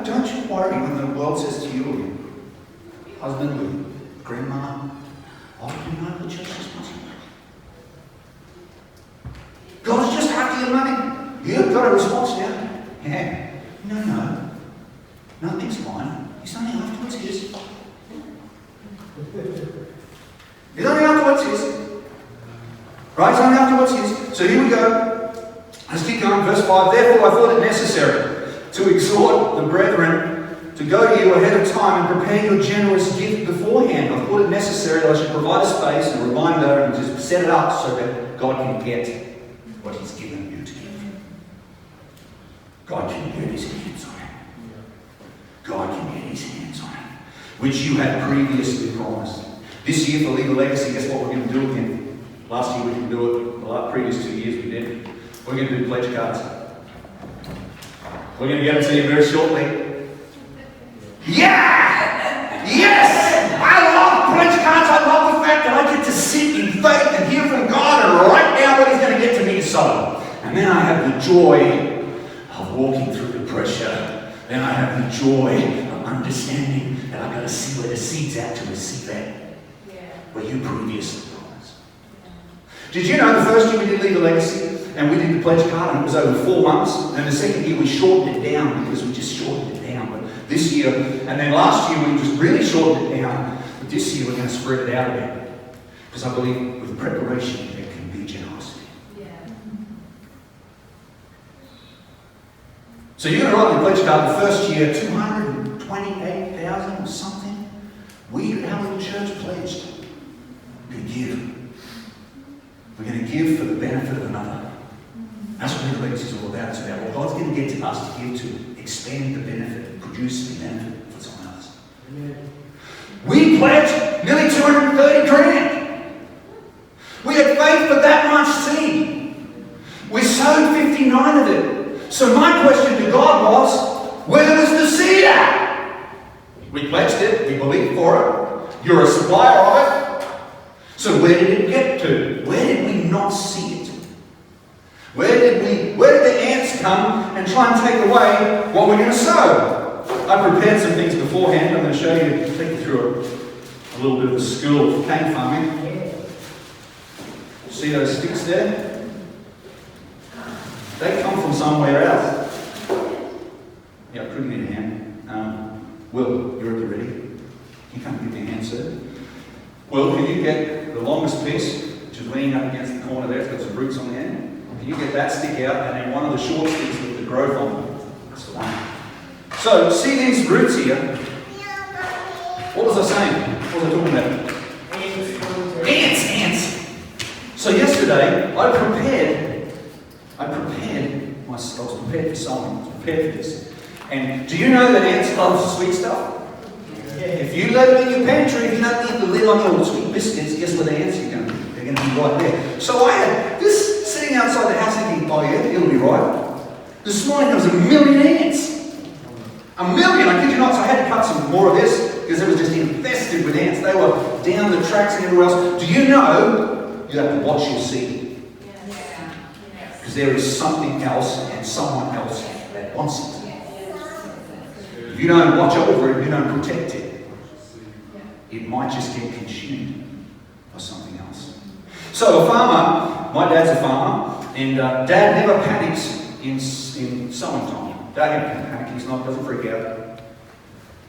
don't you worry when the world says to you, or your husband, or your grandma, oh, you know the church is not. God's just after your money. You've got a response now. Yeah. No. Nothing's mine. He's only after what's his. He's only after what's his. Right? He's only after what's his. So here we go. Let's keep going. Verse 5. Therefore I thought it necessary to exhort the brethren to go to you ahead of time and prepare your generous gift beforehand. I thought it necessary that I should provide a space and a reminder and just set it up so that God can get what he's given you to give. God can get his hands on it. God can get his hands on it, which you had previously promised. This year for Legal Legacy, guess what we're going to do again? Last year we didn't do it. The previous 2 years we did. We're going to do pledge cards. We're going to get them to you very shortly. Yeah! Yes! I love pledge cards. I love the fact that I get to sit in faith and hear from God and write down what he's going to get to me to sow. And then I have the joy of walking through the pressure. Then I have the joy of understanding that I've got to see where the seed's at to receive that. Where you previously promised. Did you know the first year we did Legal Legacy and we did the pledge card and it was over 4 months, and the second year we shortened it down because we just shortened it down. But this year, and then last year we just really shortened it down, but this year we're going to spread it out a bit. Because I believe with preparation there can be generosity. So you're going to write the pledge card the first year, 228,000 or something. We, our little church, pledged to give. We're going to give for the benefit of another. That's what Legal Legacy is all about. It's about what God's going to get to us to give to expand the benefit, produce the benefit for someone else. We pledged nearly 230 grand. We had faith for that much seed. We sowed 59 of it. So my question to God was, where was the seed at? We pledged it, we believed for it. You're a supplier of it. So where did it get to? Where did we not see it? Where did the ants come and try and take away what we're going to sow? I prepared some things beforehand. I'm going to show you, take you through a little bit of the school of cane farming. See those sticks there? They come from somewhere else. Yeah, put them in your hand. Will, you're ready? Can you come give me a hand, sir? Will, can you get the longest piece, which is leaning up against the corner there? It's got some roots on the end. Can you get that stick out, and then one of the short sticks with the growth on them? That's the one. So, see these roots here? What was I saying? What was I talking about? Ants. So yesterday, I was prepared for sowing. I was prepared for this. And do you know that ants love sweet stuff? If you let them in your pantry, if you don't leave the lid on your sweet biscuits, guess where the ants are going to be? They're going to be right there. So I had this sitting outside the house thinking, oh yeah, it'll be right. This morning there was 1 million ants. 1 million, I kid you not. So I had to cut some more of this because it was just infested with ants. They were down the tracks and everywhere else. Do you know you have to watch your seed? Because there is something else and someone else that wants it. If you don't watch over it, you don't protect it, it might just get consumed by something else. So a farmer, my dad's a farmer, and Dad never panics in sowing time. Dad never panics, doesn't freak out.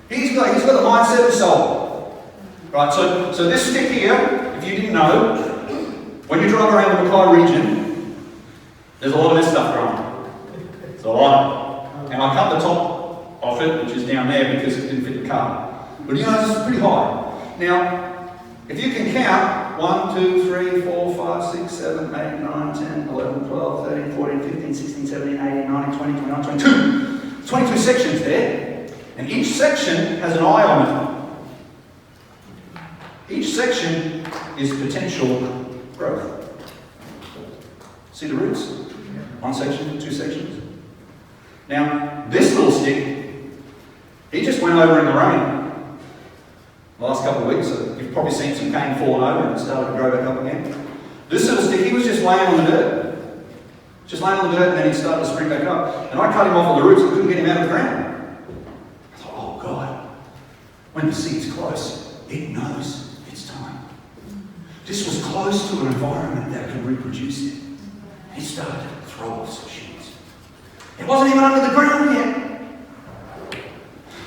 He's got the mindset of soul. Right, so this stick here, if you didn't know, when you drive around the Mackay region, there's a lot of this stuff growing. There's a lot. And I cut the top off it, which is down there because it didn't fit the car. But you know, this is pretty high. Now, if you can count 1, 2, 3, 4, 5, 6, 7, 8, 9, 10, 11, 12, 13, 14, 15, 16, 17, 18, 19, 20, 21, 22. 22 sections there. And each section has an eye on it. Each section is potential growth. See the roots? 1 section, 2 sections. Now, this little stick, he just went over in the rain. The last couple of weeks, so you've probably seen some cane falling over and it started to grow back up again. This little stick, he was just laying on the dirt. Just laying on the dirt and then he started to spring back up. And I cut him off at the roots, I couldn't get him out of the ground. when the seed's close, it knows it's time. This was close to an environment that could reproduce it. It started to throw off some shoots. It wasn't even under the ground yet.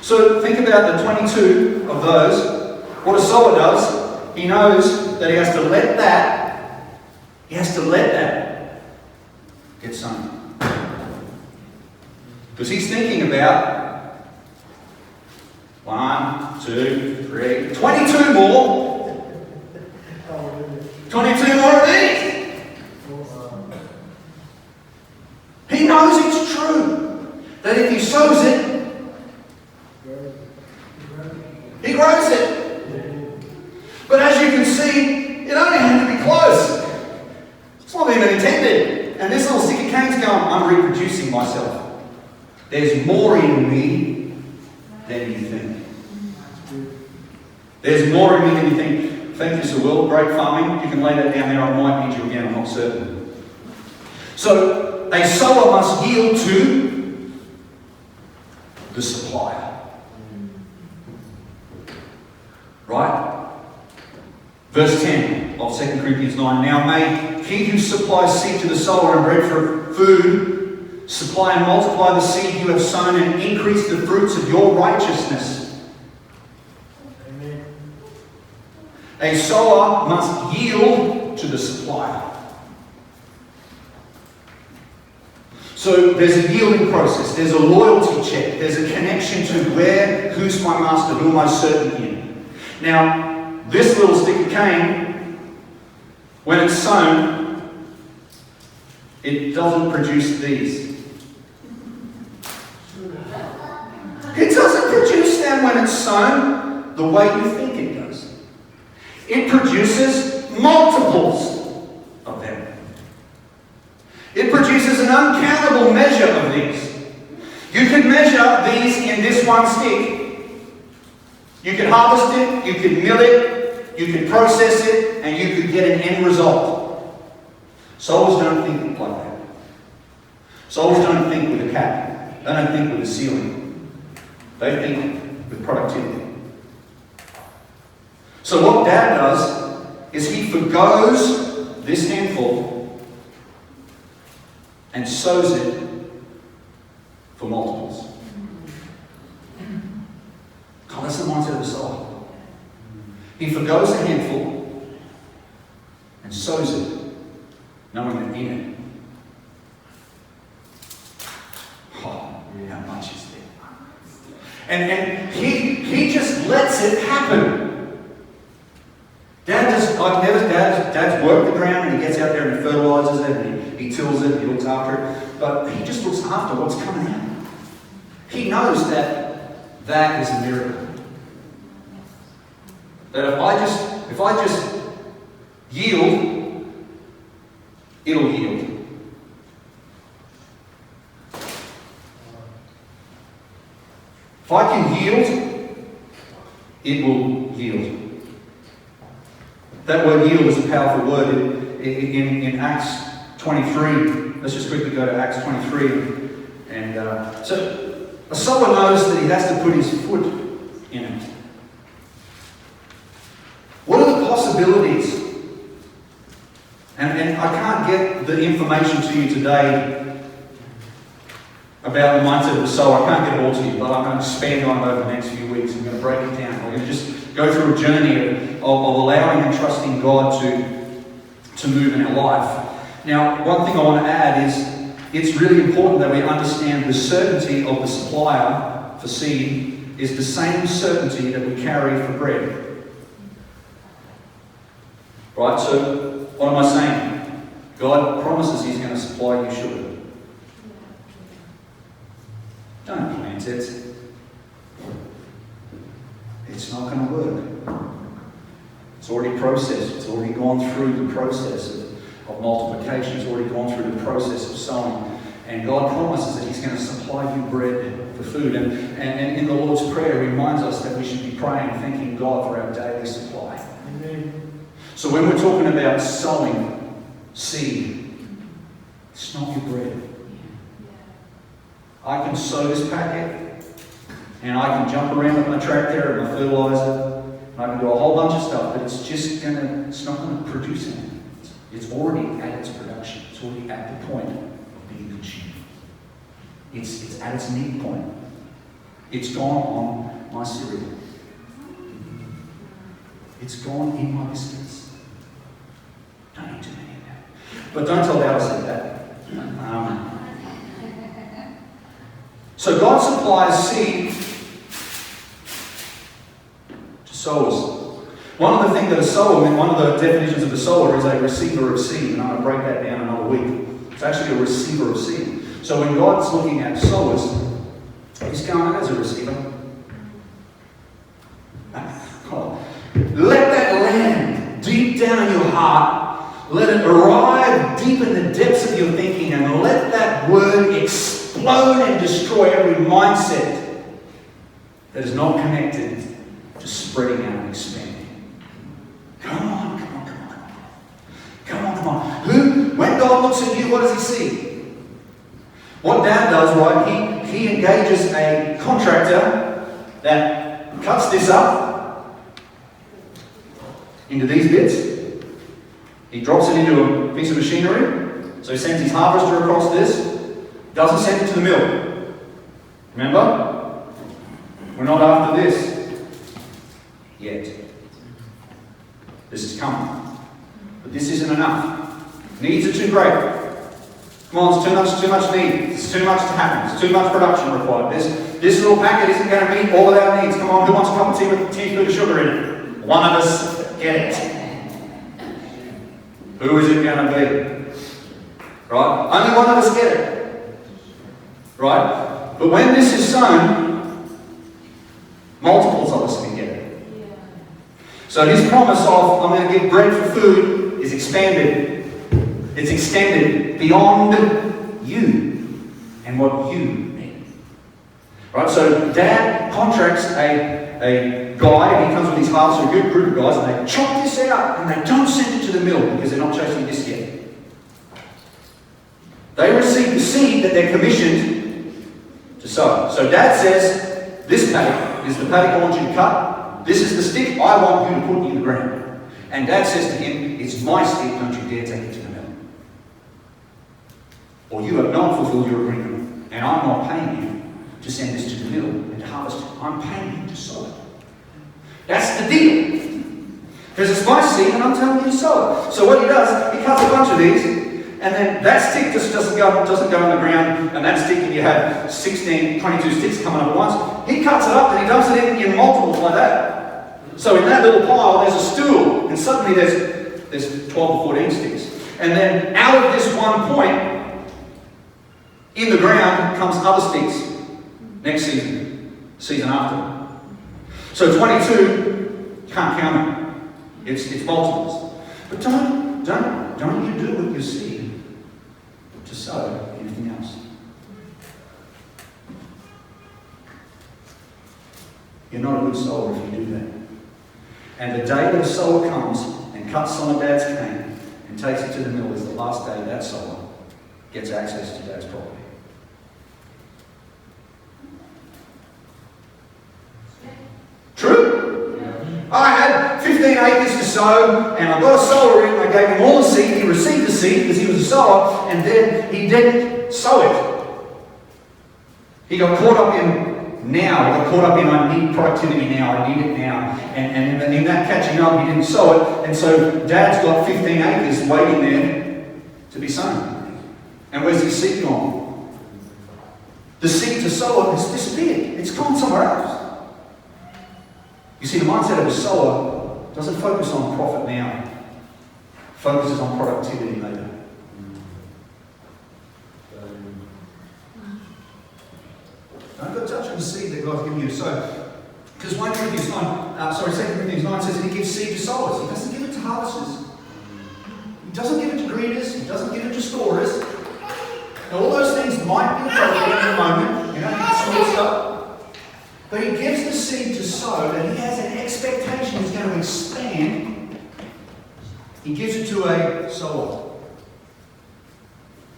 So think about the 22 of those. What a sower does, he knows that he has to let that get sown. Because he's thinking about 1, 2, 3, 22 more. 22 more of these. He knows it's true. That if he sows it, he grows it. But as you can see, it only had to be close. It's not even intended. And this little sticky cane's going, I'm reproducing myself. There's more in me than you think. There's more in me than you think. Thank you, Sir Will. Great farming. You can lay that down there. I might need you again. I'm not certain. So, a sower must yield to the supplier. Right? Verse 10 of 2 Corinthians 9. Now may he who supplies seed to the sower and bread for food supply and multiply the seed you have sown and increase the fruits of your righteousness. Amen. A sower must yield to the supplier. So there's a yielding process, there's a loyalty check, there's a connection to who's my master, who am I certain in. Now, this little stick of cane, when it's sown, it doesn't produce these. It doesn't produce them when it's sown the way you think it does. It produces multiples of them. It produces an uncountable measure of these. You can measure these in this one stick. You can harvest it, you can mill it, you can process it, and you could get an end result. Souls don't think like that. Souls don't think with a cap. They don't think with a ceiling. They think with productivity. So what Dad does is he forgoes this handful and sows it for multiples. God, that's the mindset of the soul. He forgoes a handful and sows it, knowing that in it, how much is there? And he just lets it happen. Dad's worked the ground and he gets out there and he fertilizes it and he tills it and he looks after it. But he just looks after what's coming out. He knows that is a miracle. That if I just yield, it'll yield. If I can yield, it will yield. That word yield is a powerful word in Acts 23. Let's just quickly go to Acts 23. And so a sower knows that he has to put his foot in it. What are the possibilities? And I can't get the information to you today about the mindset of the sower. I can't get it all to you, but I'm going to expand on it over the next few weeks. I'm going to break it down. We're going to just go through a journey of allowing and trusting God to move in our life. Now, one thing I want to add is it's really important that we understand the certainty of the supplier for seed is the same certainty that we carry for bread. Right? So, what am I saying? God promises He's going to supply you sugar. Don't plant it. It's not going to work. It's already processed. It's already gone through the process of multiplication. It's already gone through the process of sowing. And God promises that He's going to supply you bread for food. And in the Lord's Prayer reminds us that we should be praying, thanking God for our daily supply. Amen. So when we're talking about sowing seed, it's not your bread. I can sow this packet and I can jump around with my tractor and my fertilizer, and I can do a whole bunch of stuff, but it's not going to produce anything. It's already at its production. It's already at the point of being consumed. It's at its need point. It's gone on my cereal. It's gone in my biscuits. Don't eat too many of that. But don't tell Dad I said that. So God supplies seed to sowers. One of the things that a sower, one of the definitions of a sower is a receiver of seed, and I'm going to break that down another week. It's actually a receiver of seed. So when God's looking at sowers, He's going as a receiver. Let that land deep down in your heart, let it arrive deep in the depths of your thinking, and let that word explode and destroy every mindset that is not connected to spreading out and expanding. Come on. When God looks at you, what does He see? What Dad does, right, he engages a contractor that cuts this up into these bits. He drops it into a piece of machinery. So he sends his harvester across this. Doesn't send it to the mill. Remember? We're not after this yet. This is coming. But this isn't enough. Needs are too great. Come on, it's too much need. It's too much to happen. It's too much production required. This little packet isn't going to meet all of our needs. Come on, who wants a cup of tea with a teaspoon of sugar in it? One of us get it. Who is it going to be? Right? Only one of us get it. Right? But when this is sown, multiples of us can get it. So his promise of, I'm going to give bread for food, is expanded. It's extended beyond you and what you need. Right? So Dad contracts a guy, he comes with his harvester, a good group of guys, and they chop this out and they don't send it to the mill because they're not chasing this yet. They receive the seed that they're commissioned to sow. So Dad says, this paddock is the paddock I want you to cut. This is the stick I want you to put in the ground. And Dad says to him, it's my stick, don't you dare take it to the mill. Or you have not fulfilled your agreement, and I'm not paying you to send this to the mill and to harvest it. I'm paying you to sow it. That's the deal. Because it's my seed and I'm telling you to sow it. So what he does, he cuts a bunch of these, and then that stick just doesn't go on the ground, and that stick, if you have 16, 22 sticks coming up at once, he cuts it up and he dumps it in multiples like that. So in that little pile, there's a stool, and suddenly there's 12 or 14 sticks. And then out of this one point, in the ground comes other sticks next season after. So 22, you can't count it. It's multiples. But don't you do with your seed to sow anything else. You're not a good sower if you do that. And the day that a sower comes and cuts some of Dad's cane and takes it to the mill is the last day that sower gets access to Dad's property. True? I had 15 acres to sow, and I got a sower in, I gave him all the seed, he received the seed because he was a sower, and then he didn't sow it. He got caught up in I need productivity now, I need it now. And in that catching up, he didn't sow it, and so Dad's got 15 acres waiting there to be sown. And where's his seed gone? The seed to sow it has disappeared. It's gone somewhere else. You see, the mindset of a sower doesn't focus on profit now. Focuses on productivity later. Don't go touching the seed that God's given you to sow. Because 2 Corinthians 9 says that He gives seed to sowers. He doesn't give it to harvesters. He doesn't give it to greeters. He doesn't give it to storers. Now, all those things might be appropriate in the moment. You know, you can store stuff. But He gives the seed to sow, and He has an expectation He's going to expand. He gives it to a sower.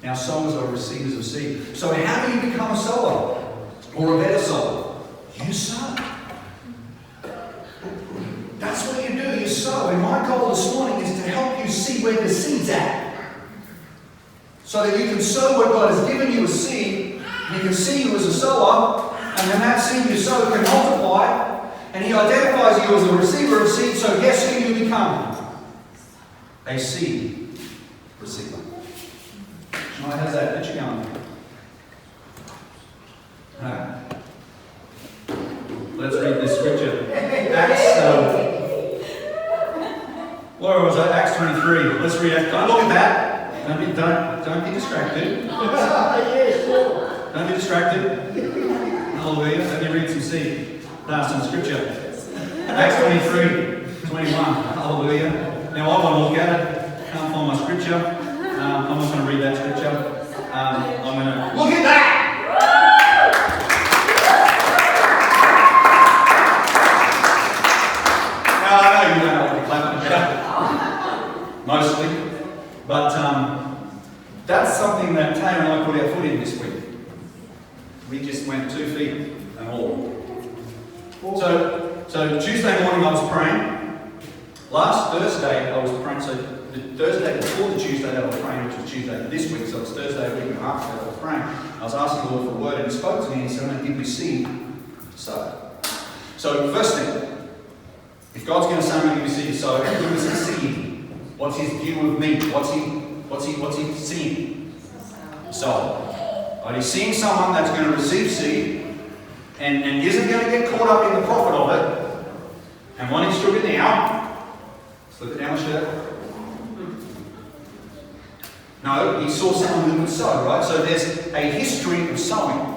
Now, sowers are receivers of seed. So how do you become a sower? Or a better sower? You where the seed's at. So that you can sow what God has given you as seed, and you can see you as a sower, and then that seed you sow can multiply, and He identifies you as a receiver of seed, so guess who you become? A seed receiver. How's that? Let you going. Let's read this scripture. Where was I? Acts 23. Let's read it. Don't look at that. Don't be distracted. Don't be distracted. Hallelujah. Let me read some seed. Some scripture. Acts 23, 21. Hallelujah. Now I want to look at it. Can't find my scripture. I'm not going to read that scripture. I'm going to look at that. I know you don't know what you're clapping about. Mostly. But that's something that Taylor and I put our foot in this week. We just went 2 feet and all. So Tuesday morning I was praying. Last Thursday I was praying. So the Thursday before the Tuesday that I was praying, which was Tuesday this week, so it's Thursday a week and a half ago I was praying. I was asking the Lord for a word, and He spoke to me and He said, I'm going to give you seed to sow. So first thing, if God's going to say I'm going to give you seed to sow, who is His seed? What's His view of me? What's He seeing? So, are you seeing someone that's going to receive seed and isn't going to get caught up in the profit of it and wanting to strip it now? Slip it down the shirt. No, he saw someone who would sow, right? So there's a history of sowing.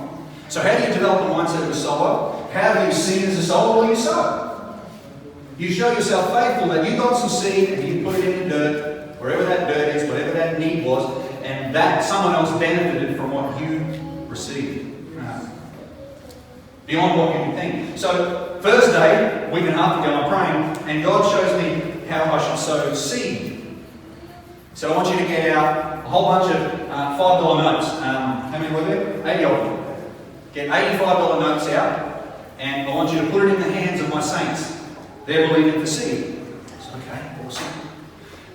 So how do you develop a mindset of a sower? How do you see as a sower? Well, you sow. You show yourself faithful that you got some seed and you put it in the dirt, wherever that dirt is, whatever that need was, and that someone else benefited from what you received. Beyond what you can think. So Thursday, week and a half ago, I'm praying, and God shows me how I should sow seed. So I want you to get out a whole bunch of $5 notes. How many were there? 80 of them. Get $85 notes out, and I want you to put it in the hands of my saints. They're believing for seed. So, okay, awesome.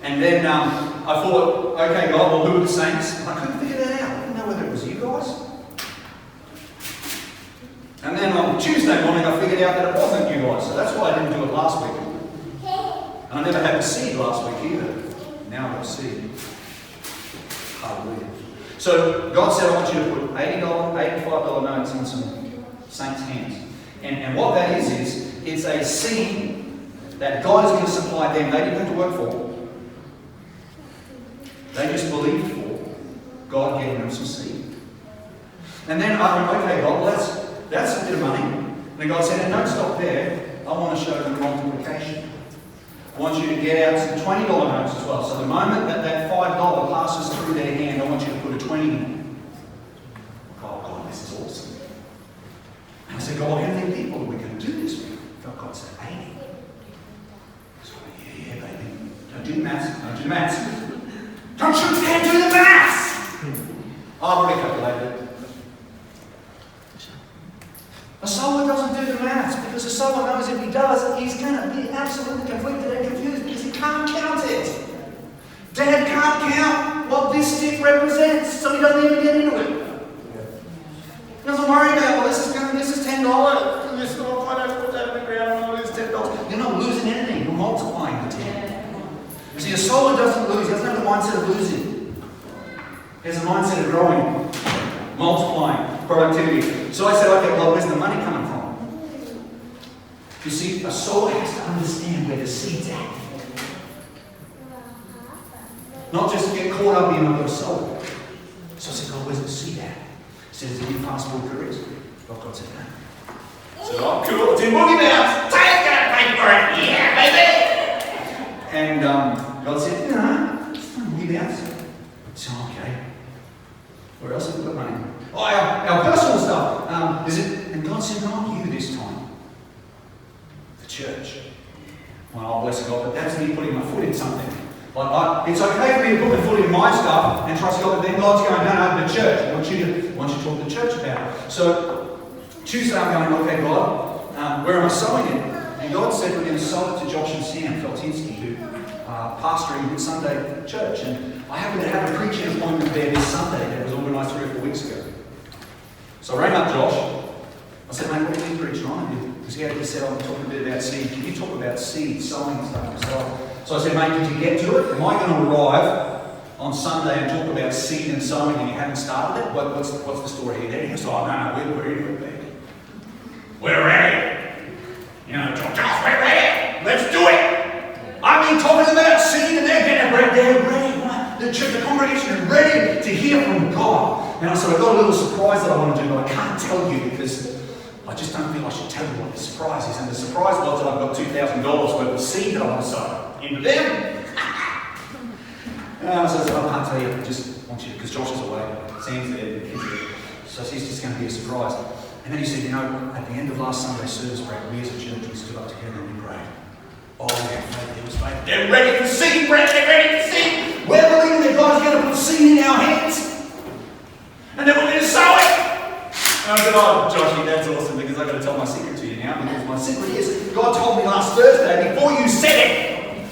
And then I thought, okay, God, well, who are the saints? And I couldn't figure that out. I didn't know whether it was you guys. And then on Tuesday morning, I figured out that it wasn't you guys. So that's why I didn't do it last week. And I never had a seed last week either. Now I've got a seed. Hallelujah. So God said, I want you to put $85 notes in some saints' hands. And what that is it's a seed that God is going to supply them. They didn't have to work for. They just believed for God giving them some seed. And then I went, okay, God, well, that's a bit of money. And then God said, and don't stop there. I want to show them multiplication. I want you to get out some $20 notes as well. So the moment that $5 passes through their hand, I want you to put a 20 in. Oh, God, this is awesome. And I said, God, how many people are we going to do this with? I felt God said, 80. So, yeah, baby. Don't do the maths. Don't do the maths. Don't you dare do the maths! I've already calculated it. A sower doesn't do the maths because a sower knows if he does, he's going to be absolutely conflicted and confused because he can't count it. Dad can't count what this stick represents, so he doesn't even get into it. He doesn't worry about, well, this is $10, and this is, if I don't put that in the ground, I'm going to lose $10. You're not losing anything, you're multiplying the 10. See, a sower doesn't lose, he doesn't have the mindset of losing. He has a mindset of growing, multiplying, productivity. So I said, okay, well, where's the money coming from? You see, a sower has to understand where the seed's at. Not just get caught up in another sower. So I said, God, where's the seed at? He said, is it in passport careers? Well, God said, no. I said, oh, cool, it's in Boogie Mouse. Take that, pay for it. Yeah, baby. And God said, no, it's not Boogie Mouse. I said, okay. Where else have we got money? Oh, our personal stuff. Is it? And God said, not you this time. The church. Well, oh, bless God, but that's me putting my foot in something. Like, it's okay for me to put my foot in my stuff and trust God, but then God's going, no, the church. I want you to talk to the church about it. So, Tuesday I'm going, okay, God, where am I sowing it? And God said, we're going to sow it to Josh and Sam Feltinsky, who pastoring Sunday church, and I happened to have a preaching appointment there this Sunday that was organised 3 or 4 weeks ago. So I rang up Josh. I said, mate, what are you preaching on? Because he said, I'm talking a bit about seed. Can you talk about seed, sowing and stuff? So I said, mate, did you get to it? Am I going to arrive on Sunday and talk about seed and sowing and you haven't started it? What's the story here? He goes, oh, no, we're into it, man. We're ready. You know, Josh, we're ready. Let's do it. I've been talking about seed and they're getting ready. They're ready. The church, the congregation is ready to hear from God. And I said, I've got a little surprise that I want to do, but I can't tell you because I just don't feel I should tell you what the surprise is. And the surprise was that I've got $2,000 worth of seed that I want to sow into them. So I said, I can't tell you, I just want you to, because Josh is away, Sam's there, the kids are there. So he's just going to be a surprise. And then he said, you know, at the end of last Sunday's service, Brad, we as a church, we stood up together and we prayed. Oh, we had faith, there was faith. They're ready for seed, Brad, they're ready for seed. We're believing that God's going to put seed in our hands. And then we're going to sow it. And I said, oh, Joshy, that's awesome, because I've got to tell my secret to you now, because my secret is, God told me last Thursday, before you said it.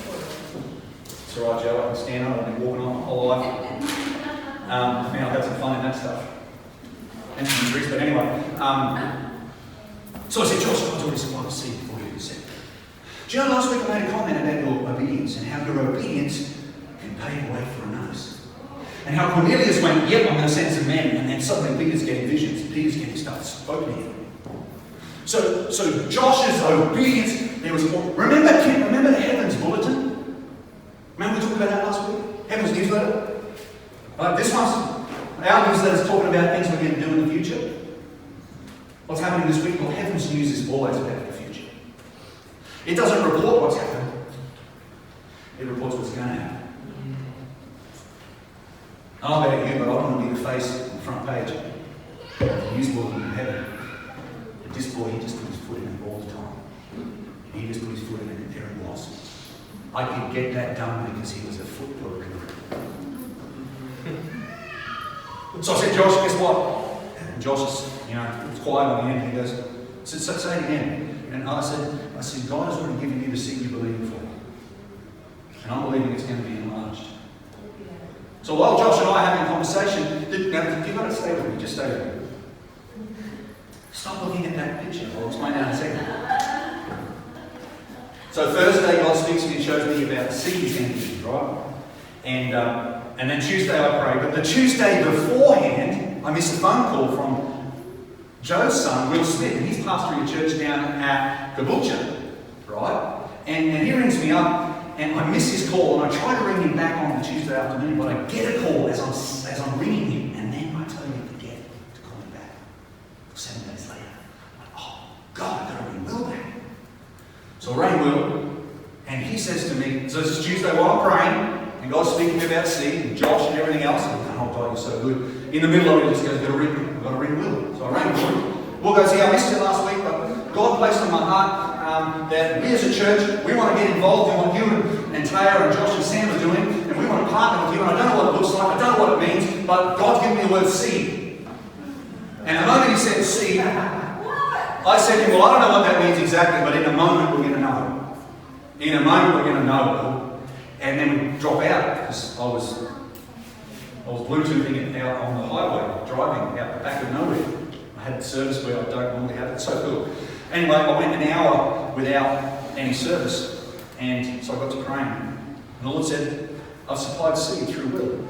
It's all right, Joe, I can stand up, I've been walking on my whole life. Now I've had some fun in that stuff. And some tricks, but anyway. So I said, Josh, God's already supplied the seed before you said it. Do you know, last week I made a comment about your obedience, and how your obedience can pave the way for another's. And how Cornelius went, yep, I'm going to send some men, and then suddenly Peter's getting visions, and Peter's getting stuff spoken to him. So Josh's obedience, there was remember the Heavens Bulletin? Remember we talked about that last week? Heaven's newsletter? This one's, our newsletter's talking about things we're going to do in the future. What's happening this week? Well, Heaven's news is always about the future. It doesn't report what's happened. It reports what's going to happen. I don't know about you, but I don't want to be the face on the front page of the news bulletin in heaven. But this boy, he just put his foot in it all the time. He just put his foot in it, and there it was. I could get that done because he was a foot broker. So I said, Josh, guess what? And Josh is, you know, it's quiet on the end. He goes, say it again. And I said, God has already given you the seed you're believing for. And I'm believing it's going to be enlarged. So while Josh and I are having a conversation, now you've got to stay with me, just stay with me. Stop looking at that picture. I'll explain that in a second. So Thursday, God speaks to me and shows me about the seed he's going to give, right? And then Tuesday I pray. But the Tuesday beforehand, I missed a phone call from Joe's son, Will Smith, and he's pastoring a church down at Gibson, right? And he rings me up, and I miss his call, and I try to ring him back on the Tuesday afternoon, but I get a call as I'm ringing him, and then I totally forget to call him back. 7 days later, I'm like, oh, God, I've got to ring Will back. So I rang Will, and he says to me, so this is Tuesday while I'm praying, and God's speaking to me about seed, and Josh and everything else, and I'm oh, God, you're so good. In the middle of it, he just goes, I've got to ring Will. So I rang Will. Will goes, yeah, I missed it last week, but God placed on my heart that we as a church, we want to get involved in what you and Taya and Josh and Sam are doing, and we want to partner with you, and I don't know what it looks like, I don't know what it means, but God's given me the word seed. And the moment he said seed, I said to him, well, I don't know what that means exactly, but in a moment we're going to know. In a moment we're going to know. And then we drop out, because I was Bluetoothing it out on the highway, driving out the back of nowhere. I had service where I don't normally have it. So cool. Anyway, I went an hour without any service, and so I got to praying. And the Lord said, I've supplied seed through Will.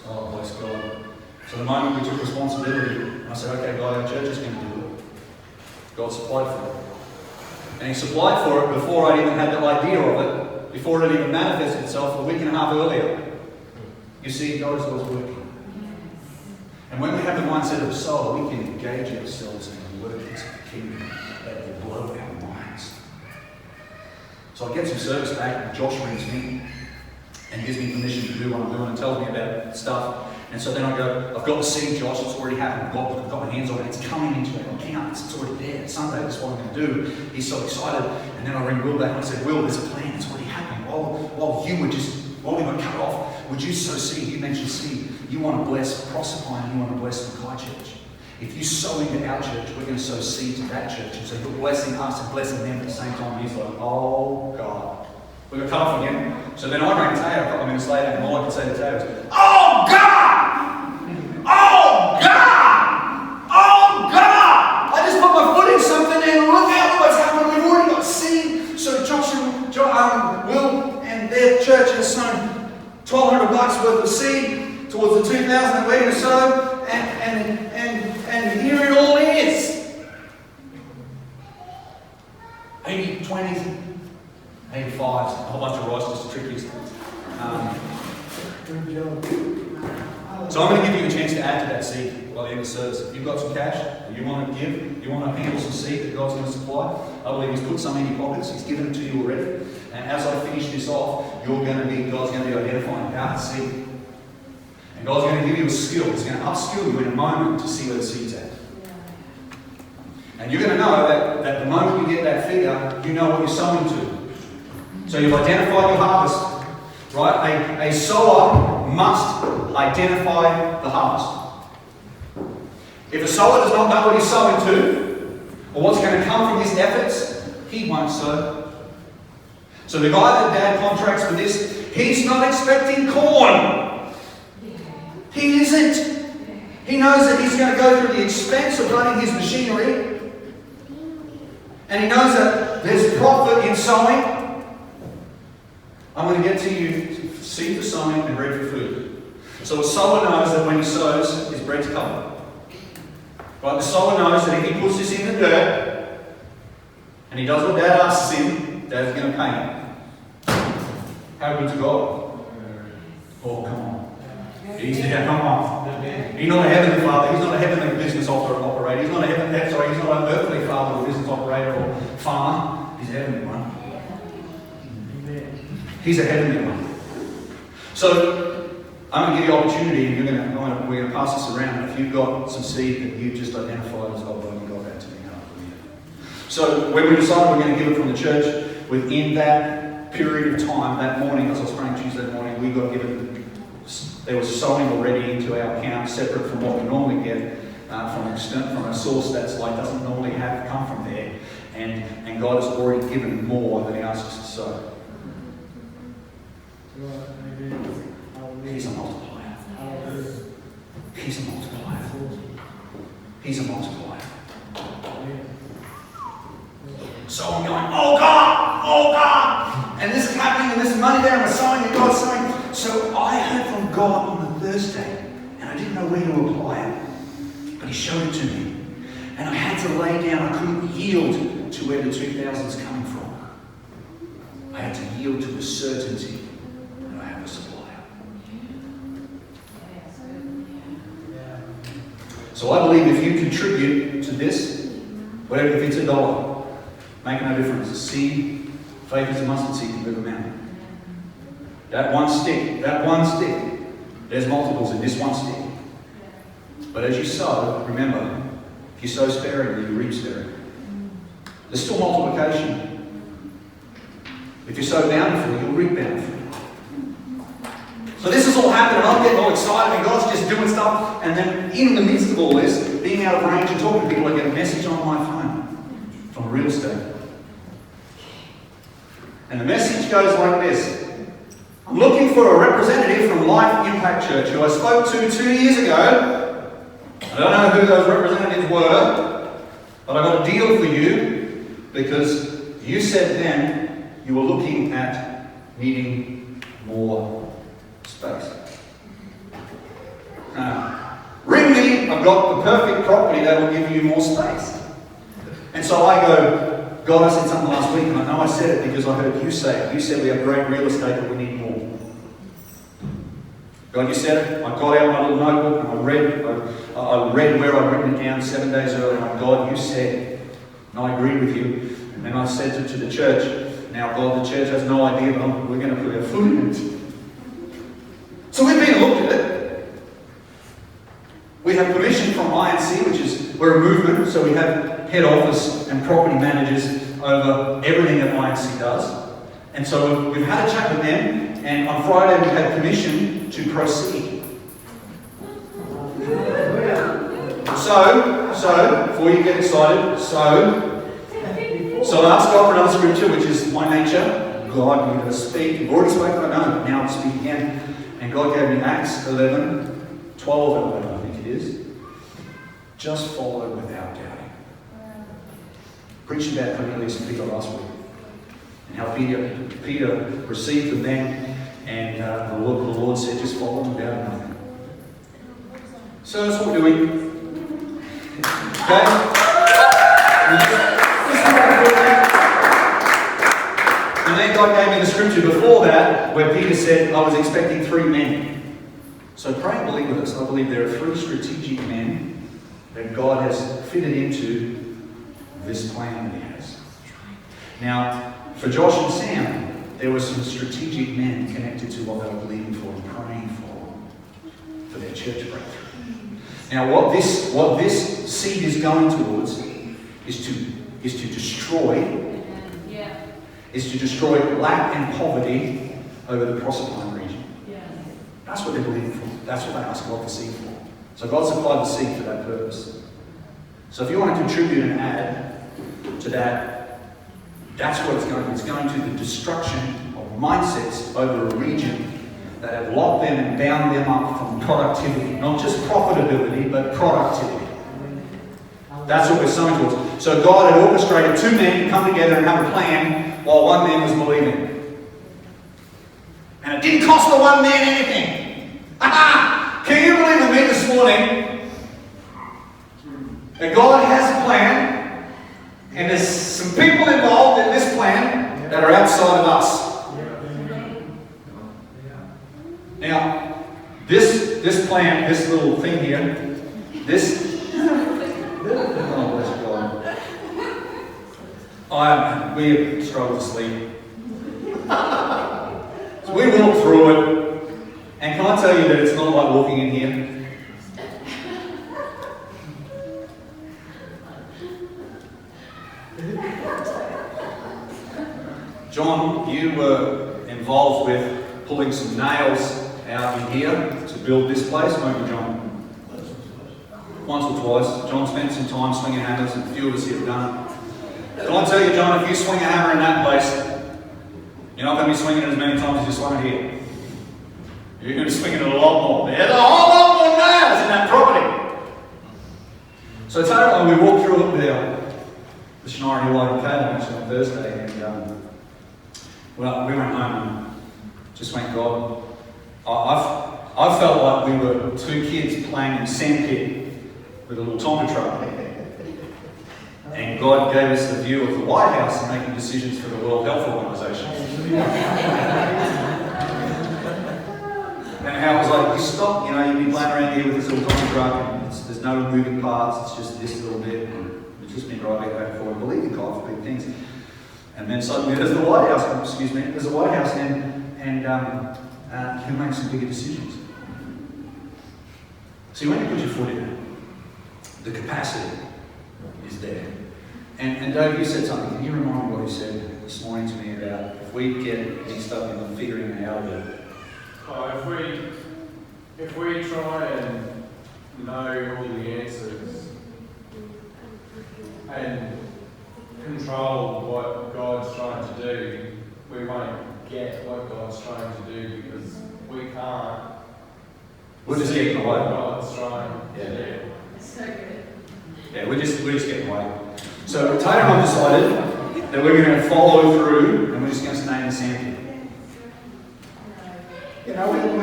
So, oh, bless God. So the moment we took responsibility, I said, okay, God, our church is going to do it. God supplied for it. And he supplied for it before I even had the idea of it, before it even manifested itself a week and a half earlier. You see, God is always working. And when we have the mindset of soul, we can engage ourselves in the workings of the kingdom that will blow our minds. So I get some service back, and Josh rings me and gives me permission to do what I'm doing and tells me about stuff. And so then I go, I've got the seed, Josh, it's already happened. I've got my hands on it, it's coming into our accounts, it's already there. It's Sunday, that's what I'm going to do. He's so excited. And then I ring Will back and I said, Will, there's a plan, it's already happened. While we got cut off, would you sow seed? You mentioned seed. You want to bless Proserpine and you want to bless Mackay Church. if you sow into our church, we're going to sow seed to that church. And so you're blessing us and blessing them at the same time. He's like, oh God. We're going to cut off again. So then I rang Teo a couple of minutes later, and all I could say to Teo was, oh God! Oh God! Oh God! I just put my foot in something and look out what's happened. We've already got seed. So Josh and Will and their church has sown $1,200 worth of seed towards the 2,000 that we're going to sow, and here it all is. 80, 20, 85, a whole bunch of rice, just to trick you. So I'm going to give you a chance to add to that seed by the end of the service. If you've got some cash, or you want to give, you want to handle some seed that God's going to supply, I believe He's put some in your pockets. He's given it to you already. And as I finish this off, God's going to be identifying how to seed. And God's going to give you a skill. He's going to upskill you in a moment to see where the seed's at. And you're going to know that the moment you get that figure, you know what you're sowing to. So you've identified your harvest, right? A sower must identify the harvest. If a sower does not know what he's sowing to, or what's going to come from his efforts, he won't sow. So the guy that Dad contracts for this, he's not expecting corn. He isn't. He knows that he's going to go through the expense of running his machinery, and he knows that there's profit in sowing. I'm going to get to you seed for sowing and bread for food. So a sower knows that when he sows, his bread's covered. Right? The sower knows that if he puts this in the dirt, and he does what Dad asks him, Dad's going to pay him. How good's God? Oh, come on. Come on. He's not a heavenly father. He's not a heavenly business operator. He's not an earthly father or business operator or farmer. He's a heavenly one. He's a heavenly one. So I'm going to give you opportunity, and we're going to pass this around. If you've got some seed that you've just identified as, oh, well, you got that to me. So when we decided we're going to give it from the church, within that period of time, that morning, as I was praying Tuesday morning, we got given, there was sowing already into our account, separate from what we normally get from a source that's like doesn't normally come from there, and God has already given more than He asks us to sow. He's a multiplier. He's a multiplier. He's a multiplier. So I'm going, oh God, and this is happening, and this is money there, and we're sowing, and God's sowing. So I heard from God on the Thursday, and I didn't know where to apply it, but He showed it to me, and I had to lay down. I couldn't yield to where the 2,000 is coming from. I had to yield to the certainty that I have a supplier. So I believe if you contribute to this, whatever, if it's $1, make no difference. A seed, faith is a mustard seed can move a mountain. That one stick, there's multiples in this one stick. But as you sow, remember, if you sow sparingly, you reap sparingly. There's still multiplication. If you sow bountifully, you'll reap bountifully. So this is all happening, I'm getting all excited, and God's just doing stuff, and then in the midst of all this, being out of range and talking to people, I get a message on my phone from real estate. And the message goes like this: I'm looking for a representative from Life Impact Church who I spoke to 2 years ago. I don't know who those representatives were, but I got a deal for you because you said then you were looking at needing more space. Ring me, I've got the perfect property that will give you more space. And so I go, God, I said something last week, and I know I said it because I heard you say it. You said we have great real estate, but we need more. God, you said it. I got out my little notebook and I read where I'd written it down 7 days earlier. And God, you said it. And I agree with you. And then I said it to the church. Now, God, the church has no idea, but we're going to put our foot in it. So we've been looked at it. We have permission from INC, which is, we're a movement, so we have head office and property managers over everything that INC does. And so we've had a chat with them, and on Friday we had permission to proceed. So, before you get excited, so I asked God for another scripture, which is my nature. God, you're going to speak. You've already spoken, I know. Now I'll speak again. And God gave me Acts 11, 12 and 11, I think it is. Just follow without doubting. Preached about Cornelius and Peter last week. And how Peter received the men, and the Lord said, just follow them without nothing. So that's what we're doing. Okay? And then God gave me the scripture before that, where Peter said, I was expecting 3 men. So pray and believe with us. I believe there are 3 strategic men that God has fitted into this plan that He has. Now, for Josh and Sam, there were some strategic men connected to what they were believing for and praying for their church breakthrough. Now, what this seed is going towards is to destroy lack and poverty over the Proserpine region. That's what they're believing for. That's what they ask God for seed for. So God supplied the seed for that purpose. So if you want to contribute and add to that, that's what it's going to. It's going to the destruction of mindsets over a region that have locked them and bound them up from productivity. Not just profitability, but productivity. That's what we're sowing towards. So God had orchestrated 2 men to come together and have a plan while 1 man was believing. And it didn't cost the 1 man anything. Can you believe with me this morning that God has a plan, and there's some people involved in this plan that are outside of us. Now, this plan, this little thing here, oh, bless God. We struggle to sleep. So we walk through it, and can I tell you that it's not like walking in here? John, you were involved with pulling some nails out in here to build this place, weren't you, John? Once or twice. John spent some time swinging hammers, and a few of us here have done it. Can I tell you, John, if you swing a hammer in that place, you're not going to be swinging it as many times as you swung it here. You're going to be swinging it a lot more. There's a whole lot more nails in that property. So totally, we walked through it with the Shania Hill Light Academy actually on Thursday, and well, we went home and just went, God, I felt like we were 2 kids playing in a sandpit with a little Tonka truck. And God gave us the view of the White House and making decisions for the World Health Organization. And how it was like, you stop, you'd be playing around here with this little Tonka truck, and there's no moving parts, it's just this little bit, and it's just been driving back and forth, believing God for big things. And then suddenly there's the White House, there's the White House, and you can make some bigger decisions. See, when you put your foot in it, the capacity is there. And Dave, you said something. Can you remind me what you said this morning to me about if we get mixed up in the figuring out of it? If we try and know all the answers and control what God's trying to do, we won't get what God's trying to do because we can't. We're just getting away. What God's trying to do. So good. Yeah, we're just getting away. So Taylor and I decided that we're going to follow through, and we're just going to stay in the sandpit. We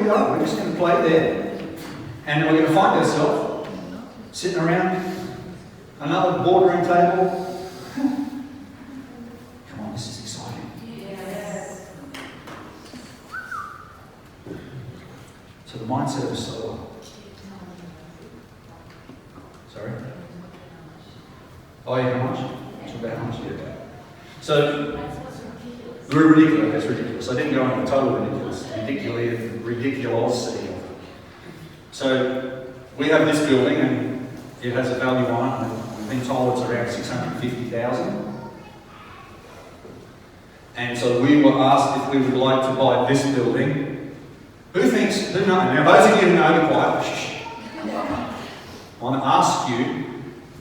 are. We're just going to play there, and we're going to find ourselves sitting around another boardroom table. Come on, this is exciting. Yes. So the mindset of a sower. Sorry? Oh yeah, how much? It's about how much? Yeah. So, we're ridiculous. That's ridiculous. I didn't go into the total ridiculosity of it. So, we have this building and it has a value on it. We've been told it's around 650,000. And so we were asked if we would like to buy this building. Who knows? Now those of you who know, be quiet. I want to ask you,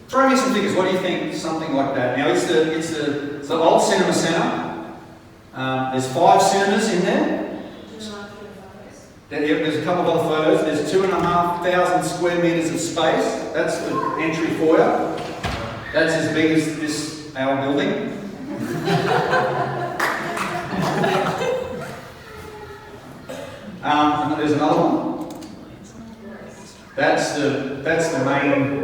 throw me some figures. What do you think? Something like that. Now, it's the old cinema centre. There's 5 cinemas in there. There's a couple of other photos. There's 2,500 square metres of space. That's the entry foyer. That's as big as our building. And there's another one. That's the main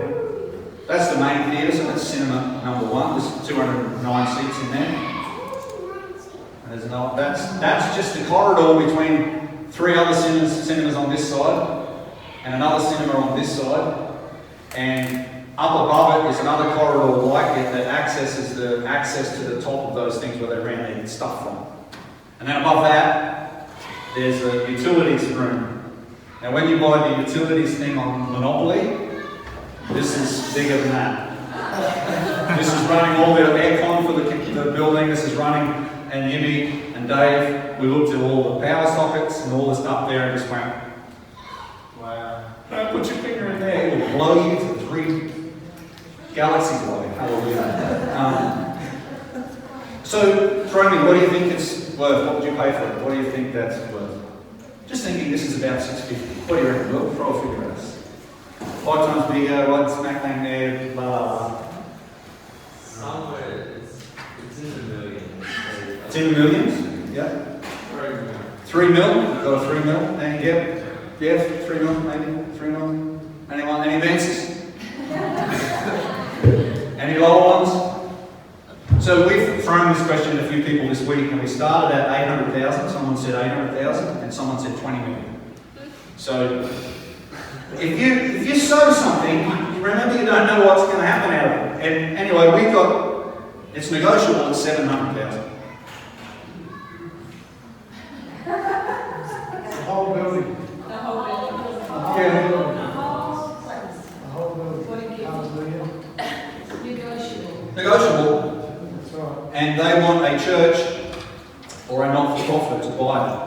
theatre. So that's cinema number 1. There's 209 seats in there. And there's another. That's just the corridor between 3 other cinemas on this side, and another cinema on this side, and up above it is another corridor like it that access to the top of those things where they ran their stuff from. And then above that, there's a utilities room. Now when you buy the utilities thing on Monopoly, this is bigger than that. This is running all the aircon for the building, this is running, and Yimmy and Dave, we looked at all the power sockets and all the stuff there and just went, wow. Don't put your finger in there, it will blow you to 3 galaxies away. Hallelujah. So, throw me, what do you think it's worth? What would you pay for it? What do you think that's worth? Just thinking this is about $650. What do you reckon? Look, throw a figure at us. 5 times bigger, right smack bang there, blah, blah, blah. Somewhere it's in the millions. It's in the millions? Yeah. 3 mil? You've got a 3 mil? And yeah, 3 mil, maybe 3 mil. Anyone? Any advances? Any lower ones? So we've thrown this question to a few people this week, and we started at 800,000. Someone said 800,000, and someone said 20 million. So if you sow something, remember you don't know what's going to happen out of it. And anyway, it's negotiable at 700,000. The whole building. The whole building. Yeah. The whole building. Negotiable. Negotiable. That's right. And they want a church or a not-for-profit to buy it.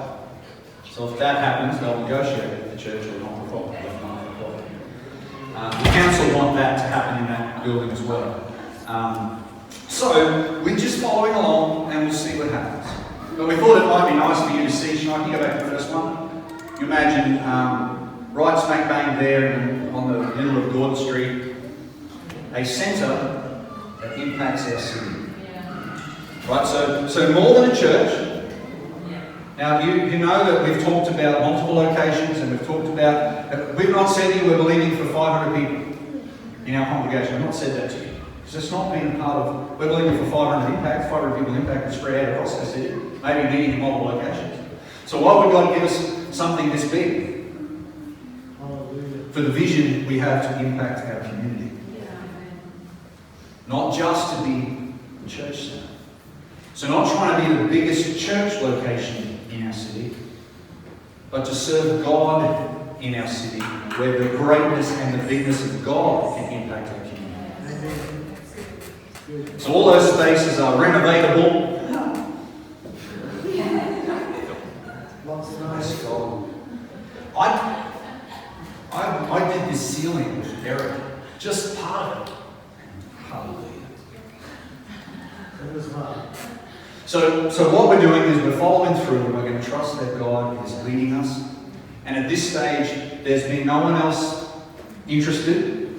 So if that happens, they'll negotiate with the church or a not-for-profit. The council want that to happen in that building as well. So we're just following along and we'll see what happens. But we thought it might be nice for you to see. Sean, can you go back to the first one? You imagine right smack bang there on the middle of Gordon Street, a centre that impacts our city. Right, so more than a church. Now, you know that we've talked about multiple locations, and we've talked about, we've not said to you we're believing for 500 people in our congregation. I've not said that to you. Because it's not been a part of, we're believing for 500 impact, 500 people impact, and spread out across our city, maybe meeting in multiple locations. So why would God give us something this big? For the vision we have to impact our community. Not just to be a church centre. So not trying to be the biggest church location in our city, but to serve God in our city, where the greatness and the bigness of God can impact our community. So all those spaces are renovatable. Lots of Praise nice. God. I did this ceiling with Eric, just part of it. Hallelujah. It was hard. So what we're doing is we're following through and we're going to trust that God is leading us. And at this stage, there's been no one else interested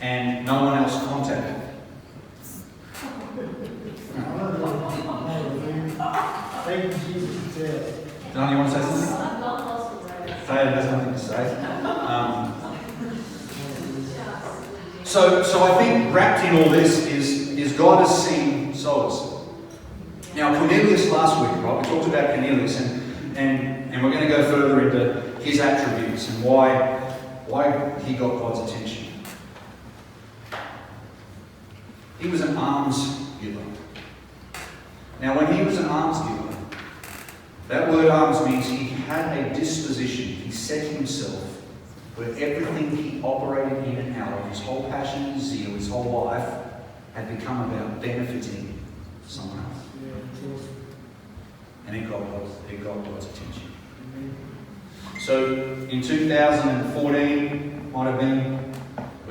and no one else contacted. Thank you, Jesus. Yeah. Don, you want to say something? Taylor has nothing to say. So I think wrapped in all this is God has seen souls. Now Cornelius last week, right? We talked about Cornelius and we're going to go further into his attributes and why he got God's attention. He was an alms giver. Now when he was an alms giver, that word alms means he had a disposition. He set himself where everything he operated in and out of, his whole passion and zeal, his whole life, had become about benefiting someone else. And it got God's attention. So in 2014, might have been,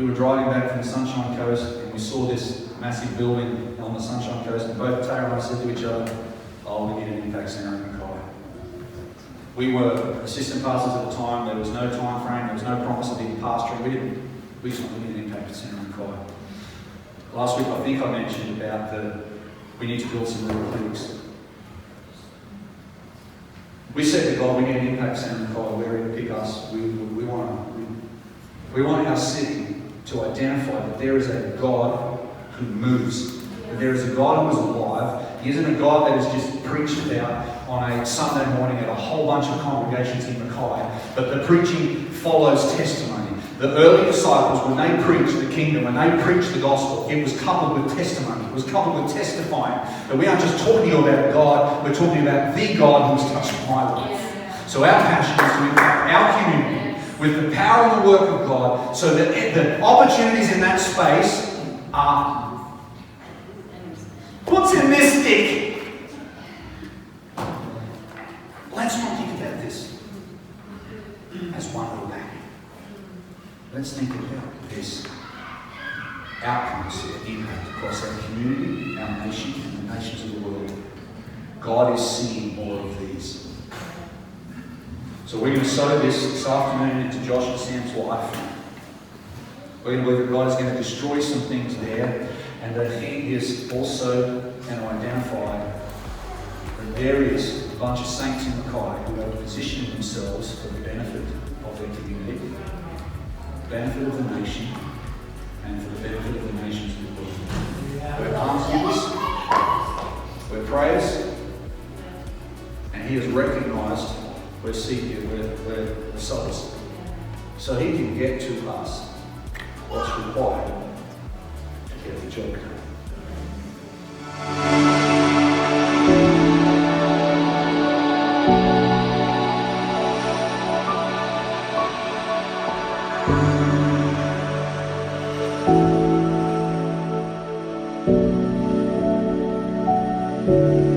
We were driving back from the Sunshine Coast and we saw this massive building on the Sunshine Coast, and both Tara and I said to each other, oh, we need an impact centre in Mackay. We were assistant pastors at the time. There was no time frame, there was no promise of being pastoring. We just wanted to need an impact centre in Mackay. Last week I think I mentioned about we need to build some rural clinics. We said to God, we need an impact centre in Mackay where He would pick us. We want our city to identify that there is a God who moves. That there is a God who is alive. He isn't a God that is just preached about on a Sunday morning at a whole bunch of congregations in Mackay, but the preaching follows testimony. The early disciples, when they preached the kingdom, when they preached the gospel, it was coupled with testimony. It was coupled with testifying. That we aren't just talking to you about God, we're talking about the God who's touched my life. So our passion is to impact our community with the power and the work of God, so that the opportunities in that space are... What's in this stick? Let's not think about this as one little bag. Let's think about this outcomes of impact across our community, our nation, and the nations of the world. God is seeing more of these. So we're going to sow this afternoon into Josh and Sam's life. We're going to believe that God is going to destroy some things there, and that He is also going to identify that there is a bunch of saints in Mackay who have positioned themselves for the benefit of their community, the benefit of the nation, and for the benefit of the nations of the world. We're arms givers, we're prayers, and He has recognised we're seeking, we're souls. So He can get to us what's required to get the job done. Thank you.